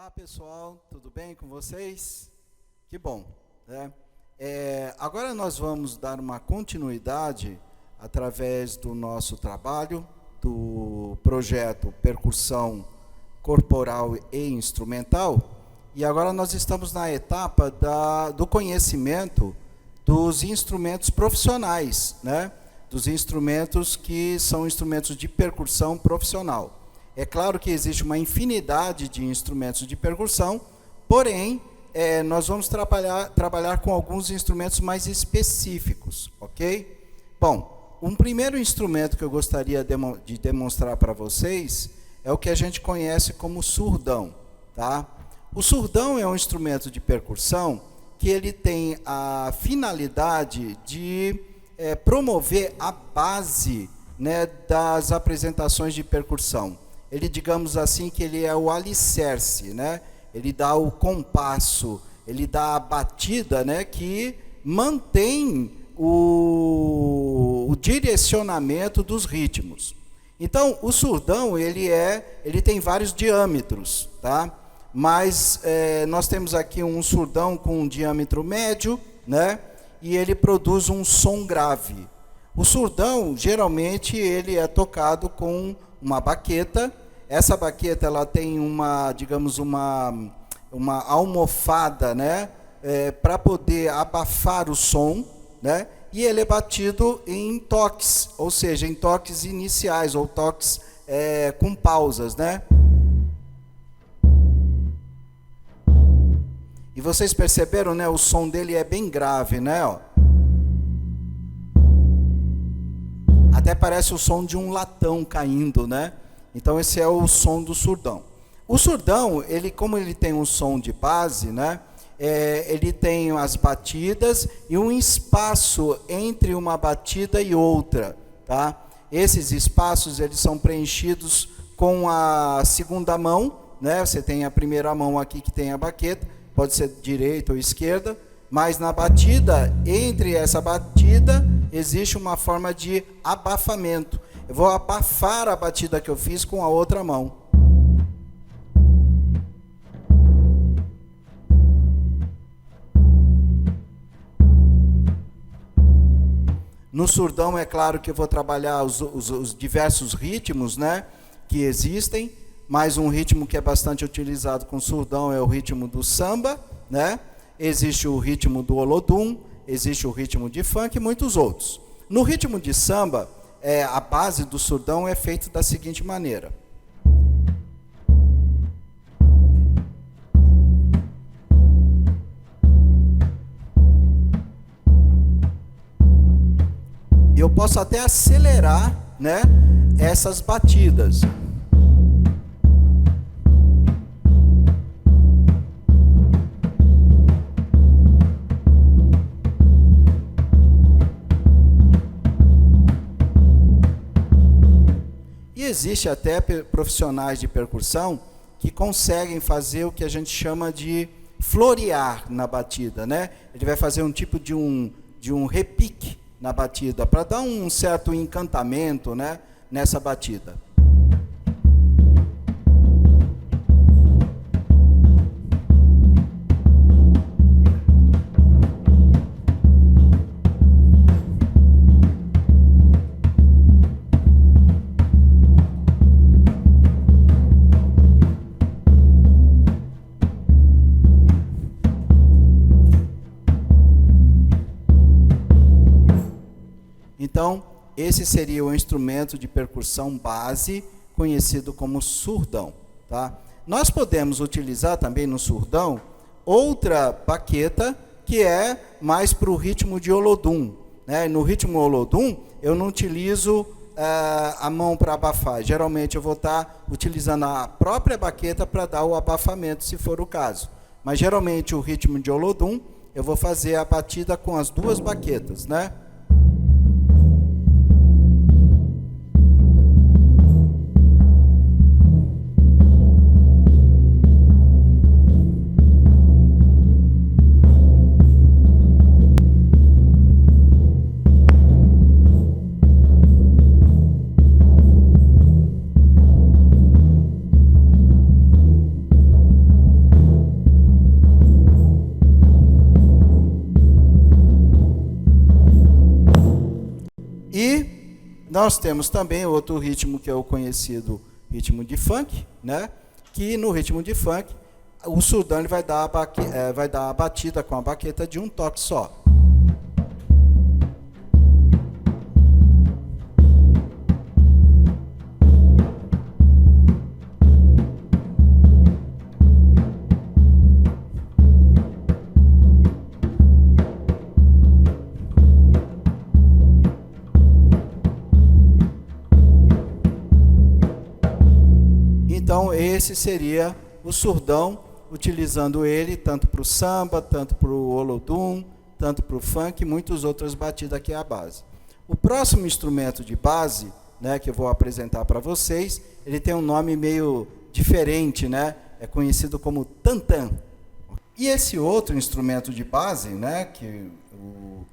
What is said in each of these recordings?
Olá pessoal, tudo bem com vocês? Que bom, né? Agora nós vamos dar uma continuidade através do nosso trabalho, do projeto Percussão Corporal e Instrumental, e agora nós estamos na etapa do conhecimento dos instrumentos profissionais, né? Dos instrumentos que são instrumentos de percussão profissional. É claro que existe uma infinidade de instrumentos de percussão, porém, nós vamos trabalhar com alguns instrumentos mais específicos, ok? Bom, um primeiro instrumento que eu gostaria de demonstrar para vocês é o que a gente conhece como surdão, tá? O surdão é um instrumento de percussão que ele tem a finalidade de promover a base, né, das apresentações de percussão. Ele, digamos assim, que ele é o alicerce, né? Ele dá o compasso, ele dá a batida, né, que mantém o direcionamento dos ritmos. Então, o surdão, ele tem vários diâmetros, tá? Mas nós temos aqui um surdão com um diâmetro médio, né? E ele produz um som grave. O surdão, geralmente, ele é tocado com uma baqueta. Essa baqueta, ela tem digamos, uma almofada, né, para poder abafar o som, né, e ele é batido em toques, ou seja, em toques iniciais, ou toques com pausas, né. E vocês perceberam, né, o som dele é bem grave, né, ó. Até parece o som de um latão caindo, né. Então, esse é o som do surdão. O surdão, como ele tem um som de base, né, ele tem as batidas e um espaço entre uma batida e outra, tá? Esses espaços, eles são preenchidos com a segunda mão, né? Você tem a primeira mão aqui que tem a baqueta, pode ser direita ou esquerda, mas na batida, entre essa batida, existe uma forma de abafamento. Eu vou abafar a batida que eu fiz com a outra mão. No surdão, é claro que eu vou trabalhar os diversos ritmos, né, que existem, mas um ritmo que é bastante utilizado com surdão é o ritmo do samba, né? Existe o ritmo do olodum, existe o ritmo de funk e muitos outros. No ritmo de samba, a base do surdão é feita da seguinte maneira. Eu posso até acelerar, né, essas batidas. Existe até profissionais de percussão que conseguem fazer o que a gente chama de florear na batida, né? Ele vai fazer um tipo de um repique na batida, para dar um certo encantamento, né, nessa batida. Então, esse seria o instrumento de percussão base, conhecido como surdão, tá? Nós podemos utilizar também no surdão outra baqueta, que é mais para o ritmo de olodum, né? No ritmo olodum, eu não utilizo a mão para abafar. Geralmente, eu vou estar utilizando a própria baqueta para dar o abafamento, se for o caso. Mas, geralmente, o ritmo de olodum, eu vou fazer a batida com as duas baquetas, né? Nós temos também outro ritmo que é o conhecido ritmo de funk, né? Que no ritmo de funk, o surdão ele vai dar a batida com a baqueta de um toque só. Então, esse seria o surdão, utilizando ele tanto para o samba, tanto para o olodum, tanto para o funk e muitas outras batidas que é a base. O próximo instrumento de base, né, que eu vou apresentar para vocês, ele tem um nome meio diferente, né? É conhecido como tantã. E esse outro instrumento de base, né, que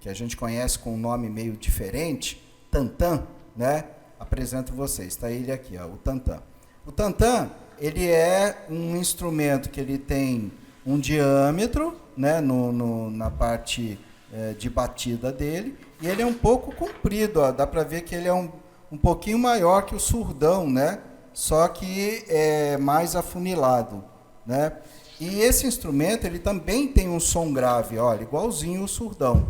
a gente conhece com um nome meio diferente, tantã, né? Apresento vocês, está ele aqui, ó, o tantã. O tantã, ele é um instrumento que ele tem um diâmetro, né, na parte de batida dele, e ele é um pouco comprido, ó, dá para ver que ele é um pouquinho maior que o surdão, né, só que é mais afunilado, né. E esse instrumento, ele também tem um som grave, olha, igualzinho o surdão.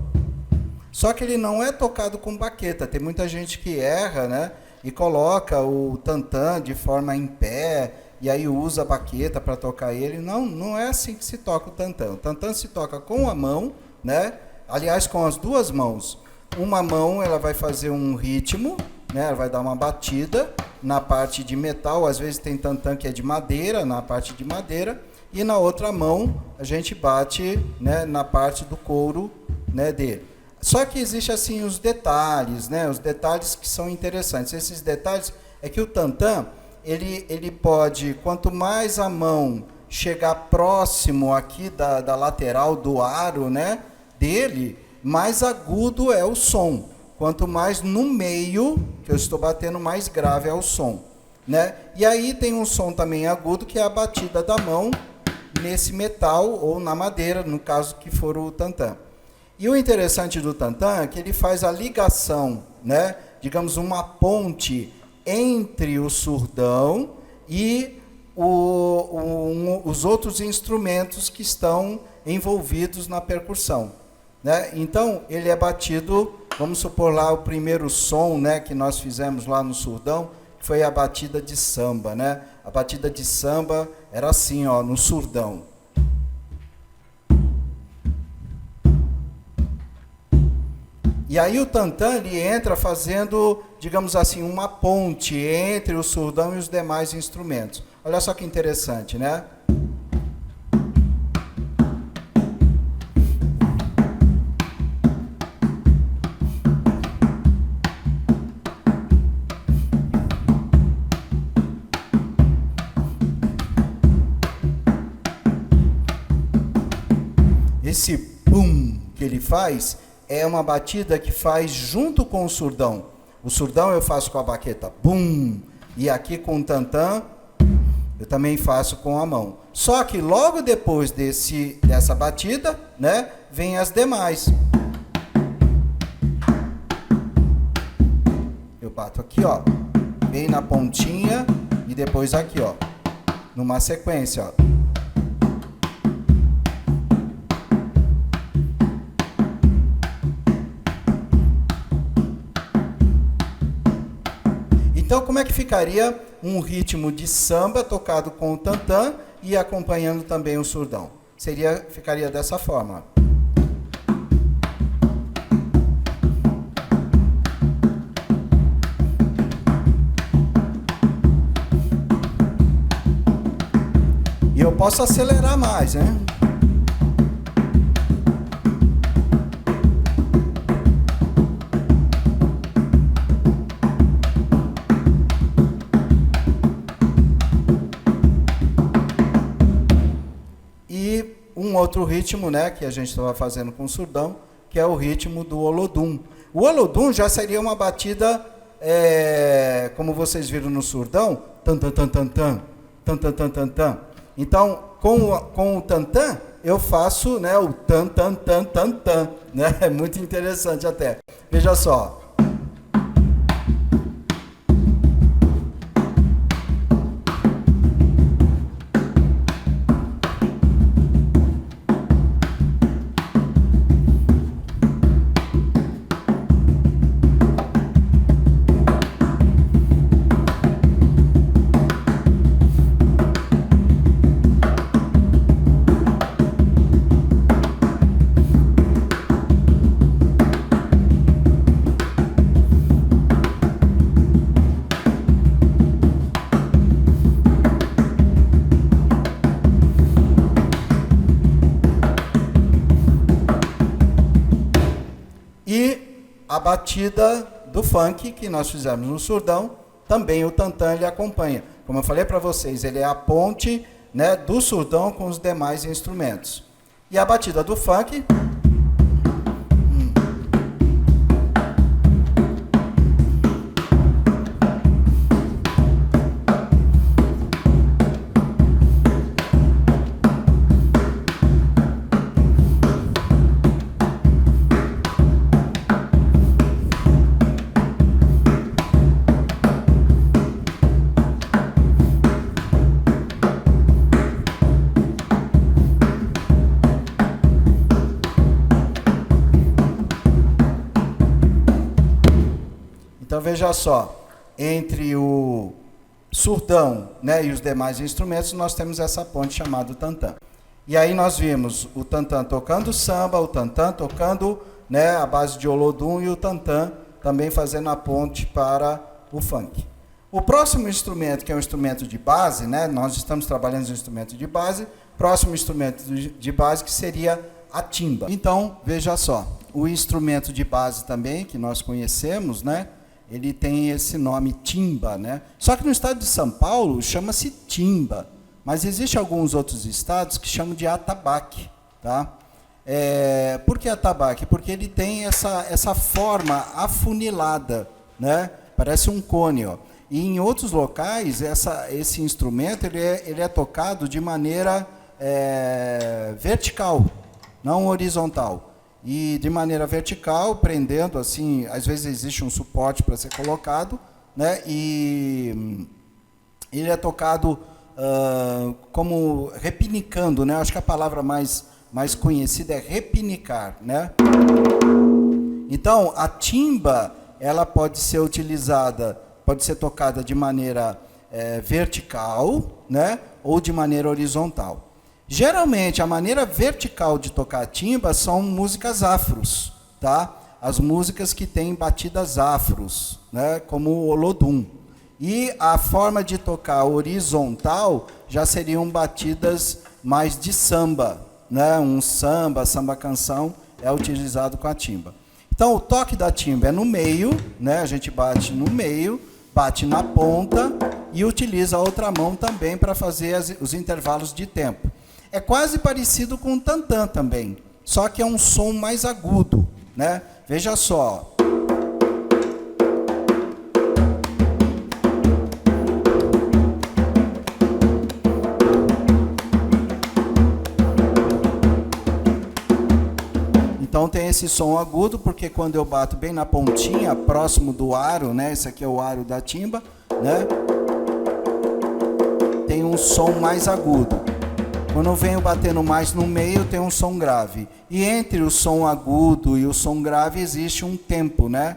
Só que ele não é tocado com baqueta, tem muita gente que erra, né, e coloca o tantã de forma em pé, e aí usa a baqueta para tocar ele. Não é assim que se toca o tantã. O tantã se toca com a mão, né? Aliás, com as duas mãos. Uma mão ela vai fazer um ritmo, né? Ela vai dar uma batida na parte de metal, às vezes tem tantã que é de madeira, na parte de madeira, e na outra mão a gente bate, né, na parte do couro, né, dele. Só que existe assim os detalhes, né? Os detalhes que são interessantes. Esses detalhes é que o tantã, ele pode, quanto mais a mão chegar próximo aqui da lateral do aro, né, dele, mais agudo é o som. Quanto mais no meio, que eu estou batendo, mais grave é o som, né? E aí tem um som também agudo, que é a batida da mão nesse metal ou na madeira, no caso que for o tantã. E o interessante do tantã é que ele faz a ligação, né, digamos, uma ponte entre o surdão e os outros instrumentos que estão envolvidos na percussão, né? Então, ele é batido, vamos supor lá o primeiro som, né, que nós fizemos lá no surdão, que foi a batida de samba, né? A batida de samba era assim, ó, no surdão. E aí o tantã ele entra fazendo, digamos assim, uma ponte entre o surdão e os demais instrumentos. Olha só que interessante, né? Esse pum que ele faz é uma batida que faz junto com o surdão. O surdão eu faço com a baqueta, bum, e aqui com o tantã eu também faço com a mão. Só que logo depois dessa batida, né, vem as demais. Eu bato aqui, ó, bem na pontinha e depois aqui, ó, numa sequência, ó. Então, como é que ficaria um ritmo de samba tocado com o tantã e acompanhando também o surdão? Ficaria dessa forma. E eu posso acelerar mais, né? Um outro ritmo, né, que a gente estava fazendo com o surdão, que é o ritmo do olodum. O olodum já seria uma batida, como vocês viram no surdão, tan tan tan tan tan, tan tan tan tan tan. Então, com o tantã, eu faço, né, o tan tan tan tan tan, né? É muito interessante até. Veja só. a batida do funk que nós fizemos no surdão, também o tantã ele acompanha. Como eu falei para vocês, ele é a ponte, né, do surdão com os demais instrumentos. E a batida do funk... Então, veja só, entre o surdão, né, e os demais instrumentos, nós temos essa ponte chamada tantã. E aí nós vimos o tantã tocando samba, o tantã tocando, né, a base de olodum, e o tantã também fazendo a ponte para o funk. O próximo instrumento, que é um instrumento de base, né, nós estamos trabalhando no instrumento de base, próximo instrumento de base que seria a timba. Então, veja só, o instrumento de base também, que nós conhecemos, né, ele tem esse nome timba, né? Só que no estado de São Paulo chama-se timba, mas existem alguns outros estados que chamam de atabaque, tá? Por que atabaque? Porque ele tem essa forma afunilada, né? Parece um cone, ó. E em outros locais esse instrumento ele é tocado de maneira vertical, não horizontal. E de maneira vertical, prendendo assim, às vezes existe um suporte para ser colocado, né? E ele é tocado como repinicando, né? Acho que a palavra mais conhecida é repinicar, né? Então, a timba, ela pode ser utilizada, pode ser tocada de maneira vertical, né? Ou de maneira horizontal. Geralmente, a maneira vertical de tocar a timba são músicas afros, tá? As músicas que têm batidas afros, né? Como o olodum. E a forma de tocar horizontal já seriam batidas mais de samba, né? Um samba canção é utilizado com a timba. Então, o toque da timba é no meio, né? A gente bate no meio, bate na ponta e utiliza a outra mão também para fazer os intervalos de tempo. É quase parecido com o tantã também, só que é um som mais agudo, né? Veja só. Então tem esse som agudo, porque quando eu bato bem na pontinha, próximo do aro, né? Esse aqui é o aro da timba, né? Tem um som mais agudo. Quando eu venho batendo mais no meio, tem um som grave. E entre o som agudo e o som grave existe um tempo, né?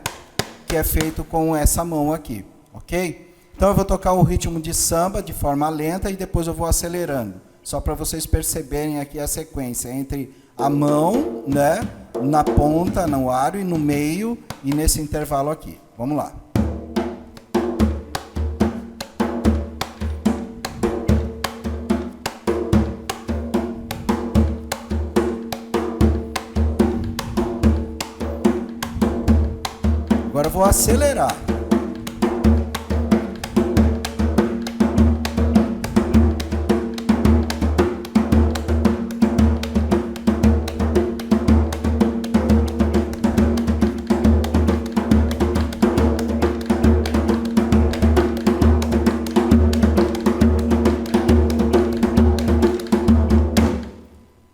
Que é feito com essa mão aqui, ok? Então eu vou tocar o ritmo de samba de forma lenta e depois eu vou acelerando. Só para vocês perceberem aqui a sequência entre a mão, né? Na ponta, no aro e no meio e nesse intervalo aqui. Vamos lá. Agora eu vou acelerar.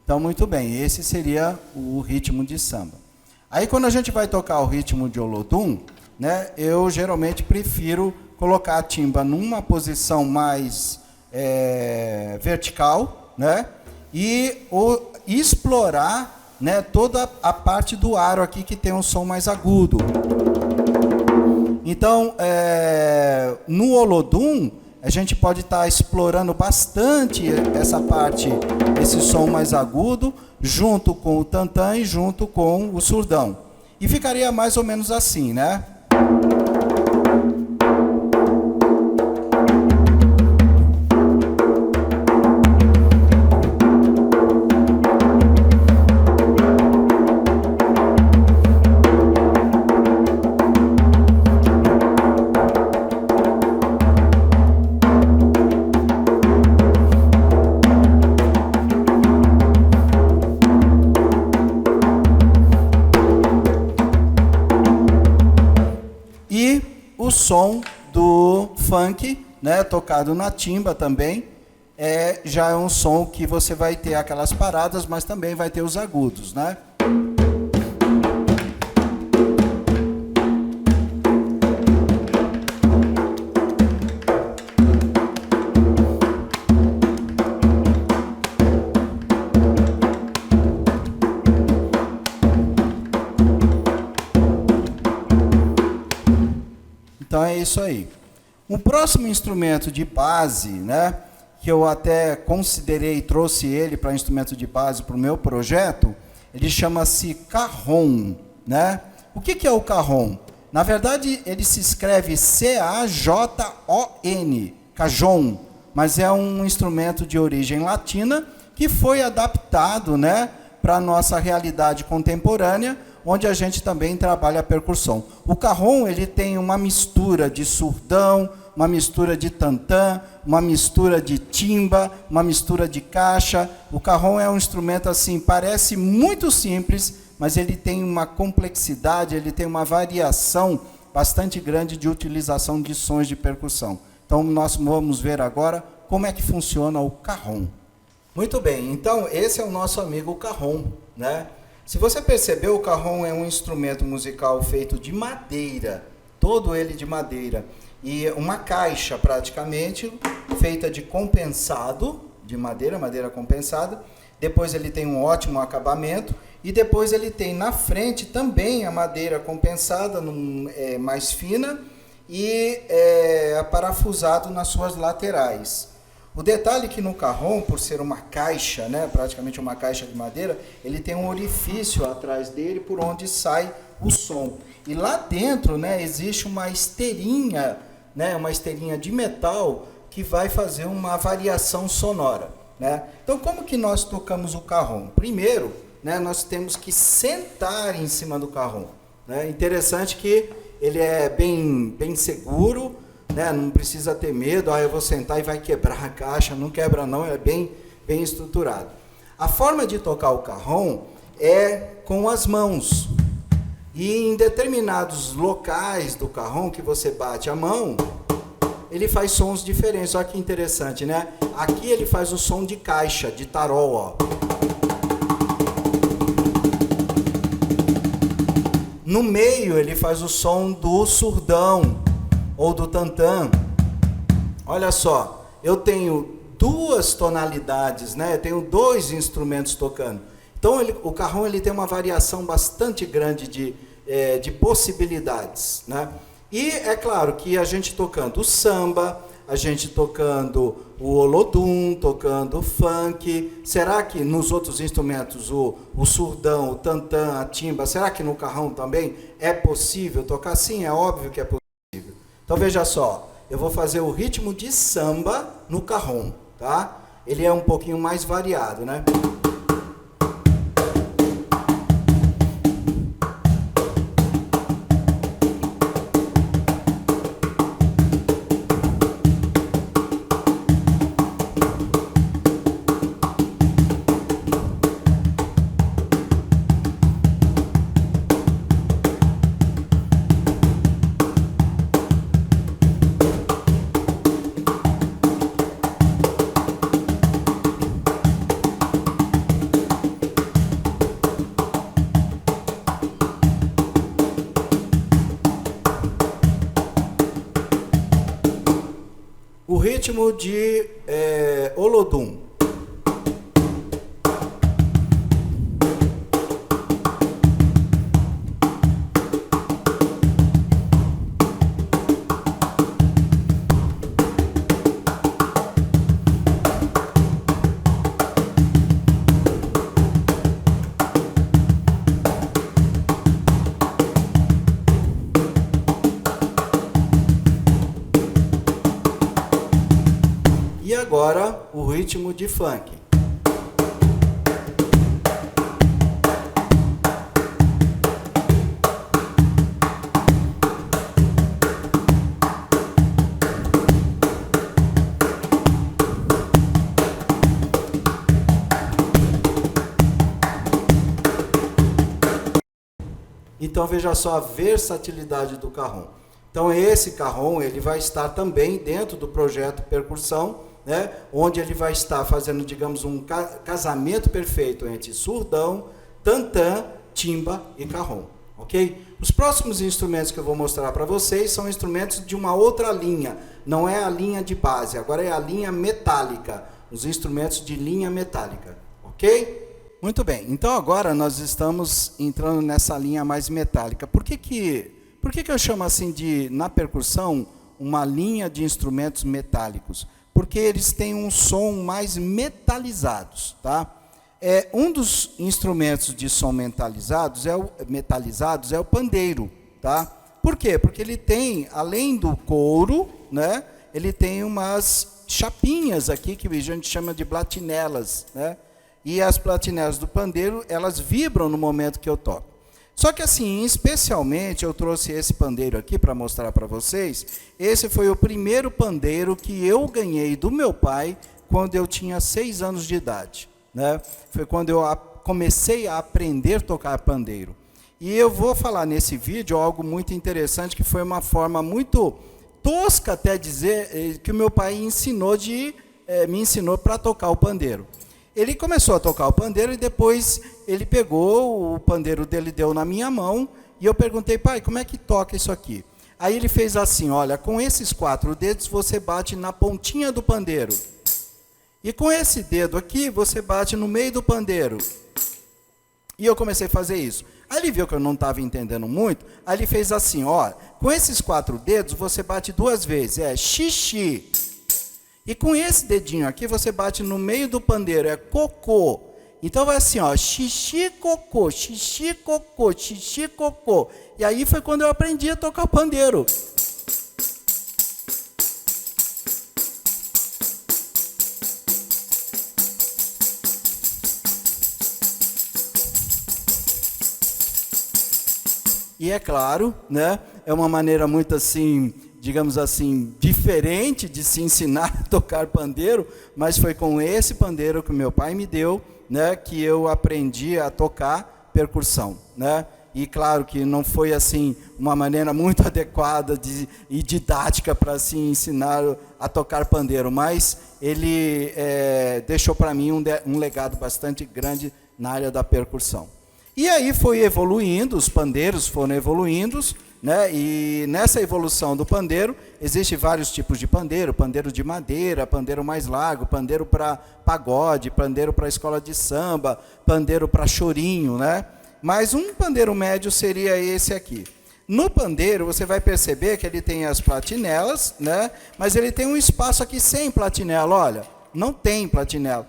Então, muito bem, esse seria o ritmo de samba. Aí, quando a gente vai tocar o ritmo de olodum, né, eu geralmente prefiro colocar a timba numa posição mais vertical, né, e explorar, né, toda a parte do aro aqui que tem um som mais agudo. Então, no olodum, a gente pode estar explorando bastante essa parte, esse som mais agudo, junto com o tantã e junto com o surdão. E ficaria mais ou menos assim, né? som do funk, né, tocado na timba também. Já é um som que você vai ter aquelas paradas, mas também vai ter os agudos, né? Então é isso aí. Um próximo instrumento de base, né, que eu até considerei, trouxe ele para instrumento de base para o meu projeto, ele chama-se cajon, né? O que é o cajon? Na verdade, ele se escreve C-A-J-O-N, cajon, mas é um instrumento de origem latina que foi adaptado, né, para a nossa realidade contemporânea, onde a gente também trabalha a percussão. O cajon, ele tem uma mistura de surdão, uma mistura de tantã, uma mistura de timba, uma mistura de caixa. O cajon é um instrumento assim, parece muito simples, mas ele tem uma complexidade, ele tem uma variação bastante grande de utilização de sons de percussão. Então, nós vamos ver agora como é que funciona o cajon. Muito bem, então esse é o nosso amigo cajon, né? Se você percebeu, o cajon é um instrumento musical feito de madeira, todo ele de madeira, e uma caixa praticamente feita de compensado, de madeira, madeira compensada. Depois ele tem um ótimo acabamento e depois ele tem na frente também a madeira compensada, mais fina, e parafusado nas suas laterais. O detalhe é que no cajon, por ser uma caixa, né, praticamente uma caixa de madeira, ele tem um orifício atrás dele por onde sai o som. E lá dentro, né, existe uma esteirinha, né, uma esteirinha de metal que vai fazer uma variação sonora, né? Então, como que nós tocamos o cajon? Primeiro, né, nós temos que sentar em cima do cajon, né? Interessante que ele é bem seguro, né? Não precisa ter medo, eu vou sentar e vai quebrar a caixa. Não quebra não, é bem estruturado. A forma de tocar o cajon é com as mãos. E em determinados locais do cajon que você bate a mão, ele faz sons diferentes. Olha que interessante, né? Aqui ele faz o som de caixa, de tarol, ó. No meio ele faz o som do surdão ou do tantã. Olha só, eu tenho duas tonalidades, né? Eu tenho dois instrumentos tocando. Então o cajon ele tem uma variação bastante grande de possibilidades, né? E é claro que a gente tocando o samba, a gente tocando o olodum, tocando o funk, será que nos outros instrumentos, o surdão, o tantã, a timba, será que no cajon também é possível tocar? Sim, é óbvio que é possível. Então veja só, eu vou fazer o ritmo de samba no cajon, tá? Ele é um pouquinho mais variado, né? O ritmo de olodum. E agora o ritmo de funk. Então veja só a versatilidade do cajon. Então esse cajón, ele vai estar também dentro do projeto Percussão, né, onde ele vai estar fazendo, digamos, um casamento perfeito entre surdão, tantã, timba e cajón, ok? Os próximos instrumentos que eu vou mostrar para vocês são instrumentos de uma outra linha, não é a linha de base, agora é a linha metálica, os instrumentos de linha metálica, ok? Muito bem, então agora nós estamos entrando nessa linha mais metálica. Por que eu chamo assim de, na percussão, uma linha de instrumentos metálicos? Porque eles têm um som mais metalizados, tá? Um dos instrumentos de som metalizados é o pandeiro, tá? Por quê? Porque ele tem, além do couro, né, ele tem umas chapinhas aqui que a gente chama de platinelas, né? E as platinelas do pandeiro, elas vibram no momento que eu toco. Só que assim, especialmente, eu trouxe esse pandeiro aqui para mostrar para vocês. Esse foi o primeiro pandeiro que eu ganhei do meu pai quando eu tinha 6 anos de idade, né? Foi quando eu comecei a aprender a tocar pandeiro. E eu vou falar nesse vídeo algo muito interessante, que foi uma forma muito tosca até dizer, que o meu pai me ensinou para tocar o pandeiro. Ele começou a tocar o pandeiro e depois ele pegou, o pandeiro dele deu na minha mão, e eu perguntei, pai, como é que toca isso aqui? Aí ele fez assim, olha, com esses 4 dedos você bate na pontinha do pandeiro. E com esse dedo aqui você bate no meio do pandeiro. E eu comecei a fazer isso. Aí ele viu que eu não estava entendendo muito, aí ele fez assim, ó, com esses 4 dedos você bate 2 vezes, xixi. E com esse dedinho aqui, você bate no meio do pandeiro, é cocô. Então vai assim, ó, xixi, cocô, xixi, cocô, xixi, cocô. E aí foi quando eu aprendi a tocar pandeiro. E é claro, né, é uma maneira muito assim, digamos assim, diferente de se ensinar a tocar pandeiro, mas foi com esse pandeiro que o meu pai me deu, né, que eu aprendi a tocar percussão, né? E claro que não foi assim uma maneira muito adequada e didática para se ensinar a tocar pandeiro, mas ele deixou para mim um legado bastante grande na área da percussão. E aí foi evoluindo, os pandeiros foram evoluindo, né? E nessa evolução do pandeiro, existem vários tipos de pandeiro, pandeiro de madeira, pandeiro mais largo, pandeiro para pagode, pandeiro para escola de samba, pandeiro para chorinho, né? Mas um pandeiro médio seria esse aqui. No pandeiro, você vai perceber que ele tem as platinelas, né? Mas ele tem um espaço aqui sem platinela, olha, não tem platinela.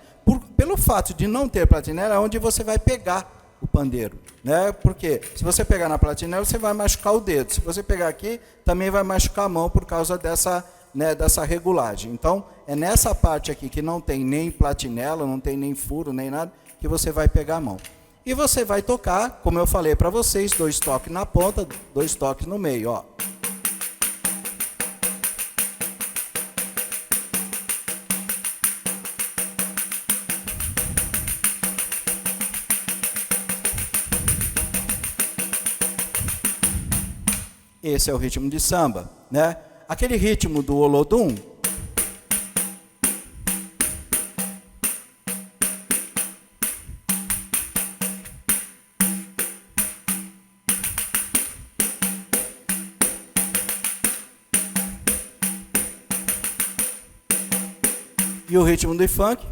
Pelo fato de não ter platinela, é onde você vai pegar o pandeiro, né? Porque se você pegar na platinela, você vai machucar o dedo. Se você pegar aqui, também vai machucar a mão por causa dessa, né, dessa regulagem. Então, é nessa parte aqui que não tem nem platinela, não tem nem furo, nem nada, que você vai pegar a mão. E você vai tocar, como eu falei para vocês, 2 toques na ponta, 2 toques no meio, ó. Esse é o ritmo de samba, né? Aquele ritmo do Olodum. E o ritmo do funk.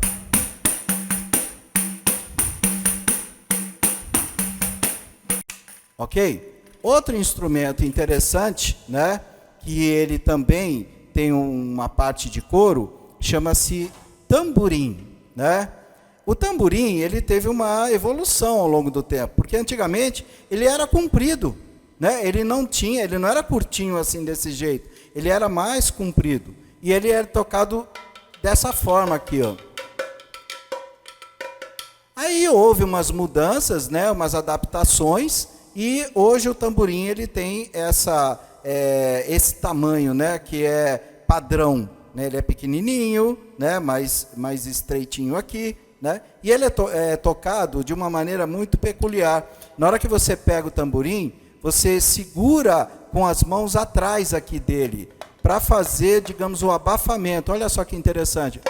Ok? Outro instrumento interessante, né, que ele também tem uma parte de couro, chama-se tamborim, né? O tamborim, ele teve uma evolução ao longo do tempo, porque antigamente ele era comprido, né? Ele não era curtinho assim desse jeito, ele era mais comprido, e ele era tocado dessa forma aqui, ó. Aí houve umas mudanças, né, umas adaptações, e hoje o tamborim ele tem esse tamanho, né, que é padrão, né, ele é pequenininho, né, mais estreitinho aqui, né, e ele é tocado de uma maneira muito peculiar. Na hora que você pega o tamborim, você segura com as mãos atrás aqui dele, para fazer, digamos, o abafamento. Olha só que interessante.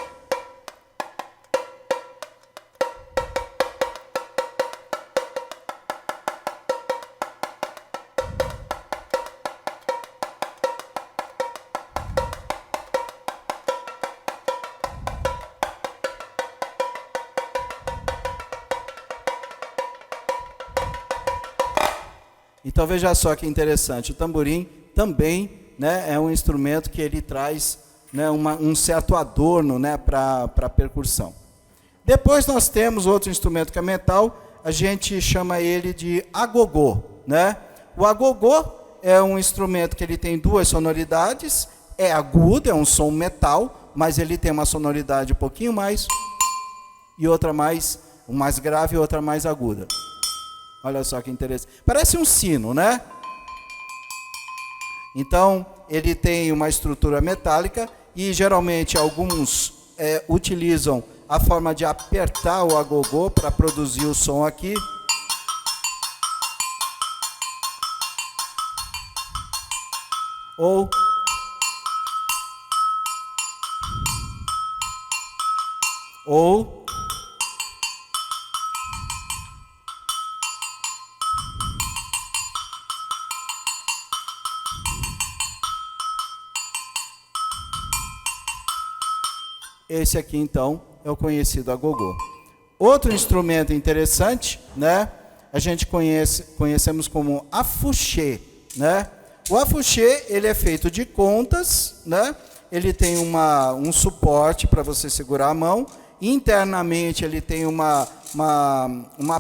Então veja só que interessante, o tamborim também, né, é um instrumento que ele traz, né, um certo adorno, né, para a percussão. Depois nós temos outro instrumento que é metal, a gente chama ele de agogô, né? O agogô é um instrumento que ele tem duas sonoridades, é agudo, é um som metal, mas ele tem uma sonoridade um pouquinho mais, e outra mais, mais grave e outra mais aguda. Olha só que interessante. Parece um sino, né? Então, ele tem uma estrutura metálica e geralmente alguns utilizam a forma de apertar o agogô para produzir o som aqui. Ou esse aqui, então, é o conhecido agogô. Outro instrumento interessante, né? A gente conhecemos como afuxê, né? O afuxê, ele é feito de contas, né? Ele tem um suporte para você segurar a mão. Internamente, ele tem uma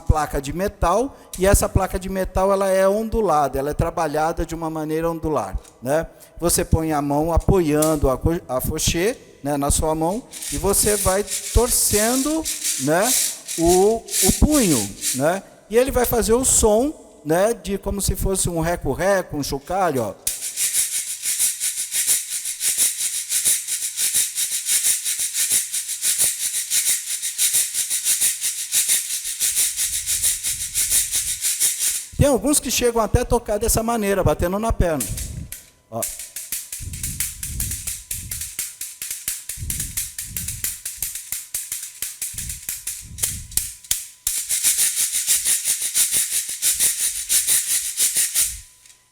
placa de metal, e essa placa de metal ela é ondulada, ela é trabalhada de uma maneira ondular, né? Você põe a mão apoiando a afuxê, né, na sua mão, e você vai torcendo, né, o punho, né, e ele vai fazer o som, né, de como se fosse um reco-reco, um chocalho, ó. Tem alguns que chegam até a tocar dessa maneira, batendo na perna, ó.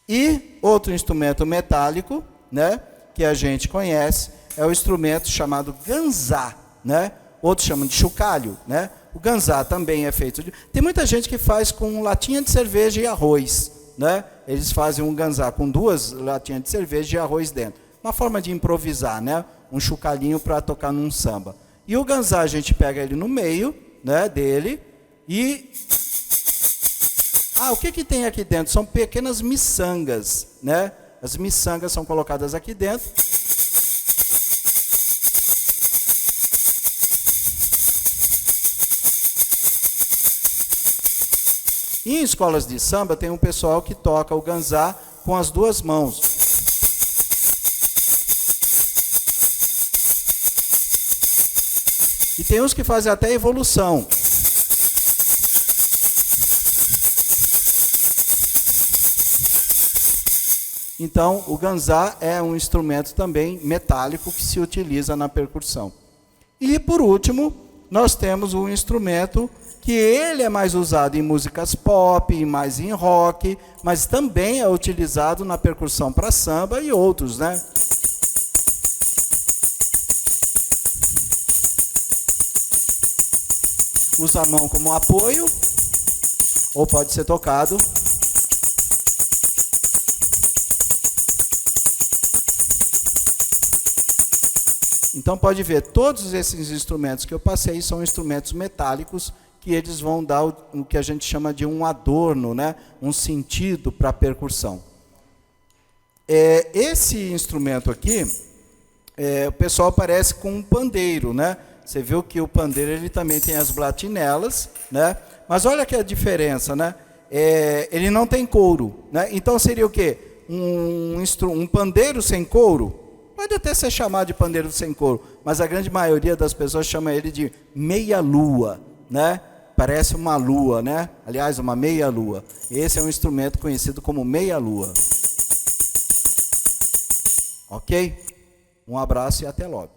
E outro instrumento metálico, né, que a gente conhece, é o instrumento chamado ganzá, né? Outros chamam de chocalho, né? O ganzá também é feito de... Tem muita gente que faz com latinha de cerveja e arroz, né? Eles fazem um ganzá com 2 latinhas de cerveja e arroz dentro. Uma forma de improvisar, né? Um chocalhinho para tocar num samba. E o ganzá a gente pega ele no meio, né, dele e... o que tem aqui dentro? São pequenas miçangas, né? As miçangas são colocadas aqui dentro. E em escolas de samba tem um pessoal que toca o ganzá com as 2 mãos. E tem uns que fazem até evolução. Então, o ganzá é um instrumento também metálico que se utiliza na percussão. E, por último, nós temos um instrumento que ele é mais usado em músicas pop, mais em rock, mas também é utilizado na percussão para samba e outros, né? Usa a mão como apoio, ou pode ser tocado. Então pode ver, todos esses instrumentos que eu passei são instrumentos metálicos que eles vão dar o que a gente chama de um adorno, né? Um sentido para a percussão. Esse instrumento aqui, o pessoal parece com um pandeiro, né? Você viu que o pandeiro ele também tem as blatinelas, né? Mas olha que a diferença, né? Ele não tem couro, né? Então seria o quê? Um pandeiro sem couro? Pode até ser chamado de pandeiro sem couro, mas a grande maioria das pessoas chama ele de meia-lua, né? Parece uma lua, né? Aliás, uma meia-lua. Esse é um instrumento conhecido como meia-lua. Ok? Um abraço e até logo.